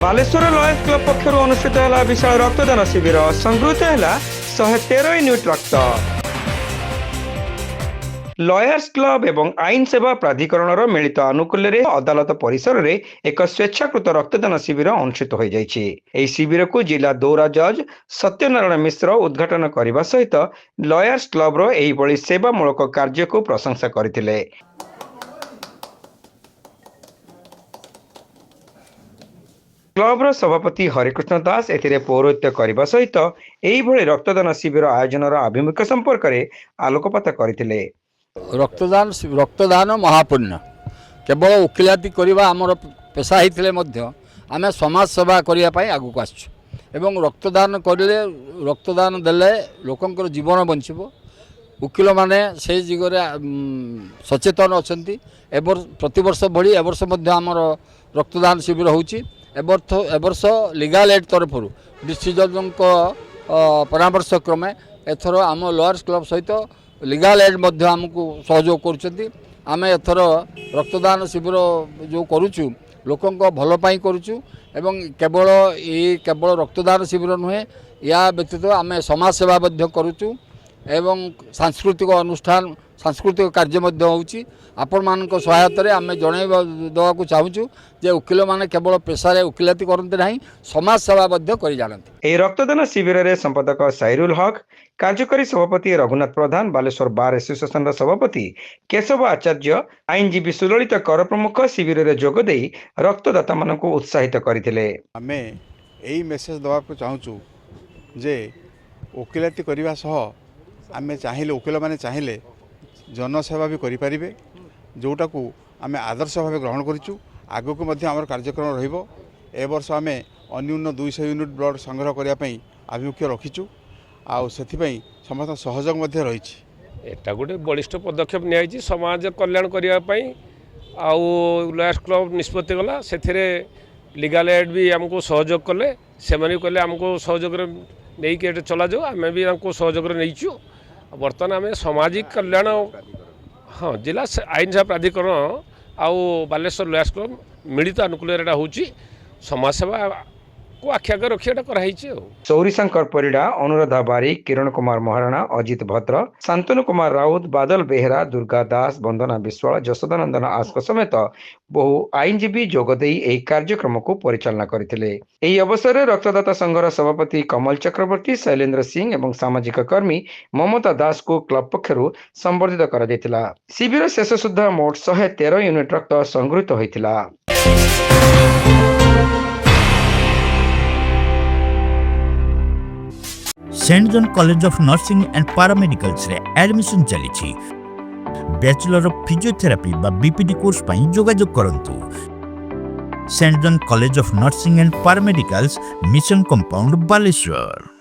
Balasore ଲୟନ୍ସ club ପକ୍ଷରୁ ଅନୁଷ୍ଠିତ ହେଲା ବିଶାଳ ରକ୍ତଦାନ ଶିବିର। ସଂଗୃହୀତ ହେଲା 113 ୟୁନିଟ୍ ରକ୍ତ। ଲୟର୍ସ କ୍ଲବ ଏବଂ ଆଇନ ସେବା ପ୍ରାଧିକରଣର ମିଳିତ ଆନୁକୂଲ୍ୟରେ ଅଦାଲତ ପରିସରରେ ଏକ ସ୍ୱେଚ୍ଛାକୃତ ରକ୍ତଦାନ ଶିବିର ଅନୁଷ୍ଠିତ ହୋଇଯାଇଛି। ଏହି ଶିବିରକୁ ଜିଲ୍ଲା ଦୌରା ଜଜ୍ ସତ୍ୟନାରାୟଣ ମିଶ୍ର ଉଦ୍ଘାଟନ କରିବା ସହିତ ଲୟର୍ସ କ୍ଲବର ଏହିଭଳି ସେବାମୂଳକ କାର୍ଯ୍ୟକୁ ପ୍ରଶଂସା କରିଥିଲେ। କ୍ଲବର ସଭାପତି ହରିକୃଷ୍ଣ ଦାସ ଏଥିରେ ପୌରୋହିତ୍ୟ କରିବା ସହିତ ଏହିଭଳି ରକ୍ତଦାନ ଶିବିର ଆୟୋଜନର ଆଭିମୁଖ୍ୟ ସମ୍ପର୍କରେ ଆଲୋକପାତ କରିଥିଲେ। ରକ୍ତଦାନ ମହାପୁଣ୍ୟ। କେବଳ ଓକିଲାତି କରିବା ଆମର ପେଶା ହେଇଥିଲେ ମଧ୍ୟ ଆମେ ସମାଜ ସେବା କରିବା ପାଇଁ ଆଗକୁ ଆସିଛୁ ଏବଂ ରକ୍ତଦାନ କରିଲେ ରକ୍ତଦାନ ଦେଲେ ଲୋକଙ୍କର ଜୀବନ ବଞ୍ଚିବ। ଓକିଲମାନେ ସେହି ଦିଗରେ ସଚେତନ ଅଛନ୍ତି। ପ୍ରତିବର୍ଷ ଭଳି ଏବର୍ଷ ମଧ୍ୟ ଆମର ରକ୍ତଦାନ ଶିବିର ହେଉଛି। ଏବର୍ଷ ଲିଗାଲ ଏଡ୍ ତରଫରୁ ଡିଷ୍ଟ୍ରିକ୍ଟ ଜଜଙ୍କ ପରାମର୍ଶ କ୍ରମେ ଏଥର ଆମ ଲୟର୍ସ କ୍ଲବ ସହିତ ଲିଗାଲ ଏଡ୍ ମଧ୍ୟ ଆମକୁ ସହଯୋଗ କରୁଛନ୍ତି। ଆମେ ଏଥର ରକ୍ତଦାନ ଶିବିର ଯେଉଁ କରୁଛୁ ଲୋକଙ୍କ ଭଲ ପାଇଁ କରୁଛୁ ଏବଂ କେବଳ ରକ୍ତଦାନ ଶିବିର ନୁହେଁ, ଏହା ବ୍ୟତୀତ ଆମେ ସମାଜ ସେବା ମଧ୍ୟ କରୁଛୁ ଏବଂ ସାଂସ୍କୃତିକ ଅନୁଷ୍ଠାନ ସାଂସ୍କୃତିକ କାର୍ଯ୍ୟ ମଧ୍ୟ ହେଉଛି। ଆପଣମାନଙ୍କ ସହାୟତାରେ ଆମେ ଦେବାକୁ ଚାହୁଁଛୁ ଯେ ଓକିଲମାନେ କେବଳ ପେଶାରେ ଓକିଲାତି କରନ୍ତି ନାହିଁ, ସମାଜ ସେବା ମଧ୍ୟ କରି ଜାଣନ୍ତି। ଏହି ରକ୍ତଦାନ ଶିବିରରେ ସମ୍ପାଦକ ସାଇରୁଲ ହକ୍, କାର୍ଯ୍ୟକାରୀ ସଭାପତି ରଘୁନାଥ ପ୍ରଧାନ, ବାଲେଶ୍ୱର ବାର୍ ଆସୋସିଏସନର ସଭାପତି କେଶବ ଆଚାର୍ଯ୍ୟ, ଆଇନଜୀବୀ ସୁଲଳିତ କର ପ୍ରମୁଖ ଶିବିରରେ ଯୋଗ ଦେଇ ରକ୍ତଦାତାମାନଙ୍କୁ ଉତ୍ସାହିତ କରିଥିଲେ। ଆମେ ଏହି ମେସେଜ ଦେବାକୁ ଚାହୁଁଛୁ ଯେ ଓକିଲାତି କରିବା ସହ ଆମେ ଚାହିଁଲେ ଓକିଲମାନେ ଚାହିଁଲେ ଜନସେବା ବି କରିପାରିବେ, ଯେଉଁଟାକୁ ଆମେ ଆଦର୍ଶ ଭାବେ ଗ୍ରହଣ କରିଛୁ। ଆଗକୁ ମଧ୍ୟ ଆମର କାର୍ଯ୍ୟକ୍ରମ ରହିବ। ଏ ବର୍ଷ ଆମେ ଅନ୍ୟୁନ 200 ୟୁନିଟ୍ ବ୍ଲଡ଼ ସଂଗ୍ରହ କରିବା ପାଇଁ ଆଭିମୁଖ୍ୟ ରଖିଛୁ ଆଉ ସେଥିପାଇଁ ସମସ୍ତ ସହଯୋଗ ମଧ୍ୟ ରହିଛି। ଏଟା ଗୋଟେ ବଳିଷ୍ଠ ପଦକ୍ଷେପ ନିଆଯାଇଛି ସମାଜ କଲ୍ୟାଣ କରିବା ପାଇଁ। ଆଉ ଲୟର୍ସ କ୍ଲବ ନିଷ୍ପତ୍ତି ଗଲା, ସେଥିରେ ଲିଗାଲ ଏଡ୍ ବି ଆମକୁ ସହଯୋଗ କଲେ। ସେମାନେ ବି କହିଲେ ଆମକୁ ସହଯୋଗରେ ନେଇକି ଏଠି ଚଲାଯାଉ, ଆମେ ବି ତାଙ୍କୁ ସହଯୋଗରେ ନେଇଛୁ। ବର୍ତ୍ତମାନ ଆମେ ସାମାଜିକ କଲ୍ୟାଣ ଜିଲ୍ଲା ଆଇନ ସେବା ପ୍ରାଧିକରଣ ଆଉ ବାଲେଶ୍ୱର ଲୟର୍ସ କ୍ଲବ ମିଳିତ ଆନୁକୂଲ୍ୟରେ ଏଟା ହେଉଛି। ସମାଜସେବାକୁ ଆଖି ଆଗରେ ରଖି ଏଟା କରାହେଇଛି। ସୌରୀଶଙ୍କର ପରିଡ଼ା, ଅନୁରାଧା ବାରିକ, କିରଣ କୁମାର ମହାରଣା, ଅଜିତ ଭଦ୍ର, ଶାନ୍ତନୁ କୁମାର ରାଉତ, ବାଦଲ ବେହେରା, ଦୁର୍ଗା ଦାସ, ବନ୍ଦନା ବିଶ୍ୱାଳ, ଯଶୋଦାନନ୍ଦନ ଆସଙ୍କ ସମେତ ବହୁ ଆଇନଜୀବୀ ଯୋଗଦେଇ ଏହି କାର୍ଯ୍ୟକ୍ରମକୁ ପରିଚାଳନା କରିଥିଲେ। ଏହି ଅବସରରେ ରକ୍ତଦାତା ସଂଘର ସଭାପତି କମଲ ଚକ୍ରବର୍ତ୍ତୀ, ଶୈଲେନ୍ଦ୍ର ସିଂ ଏବଂ ସାମାଜିକ କର୍ମୀ ମମତା ଦାସଙ୍କୁ କ୍ଲବ ପକ୍ଷରୁ ସମ୍ବର୍ଦ୍ଧିତ କରାଯାଇଥିଲା। ଶିବିର ଶେଷ ସୁଦ୍ଧା ମୋଟ 113 ୟୁନିଟ୍ ରକ୍ତ ସଂଗୃହୀତ ହୋଇଥିଲା। Saint John college of nursing and paramedicals रे एडमिशन चली। बैचलर ऑफ फिजियोथेरापी बा बीपीडी कोर्स पई जोगाजोग करंतु। Saint John college of nursing and paramedicals, mission compound, Baleshwar.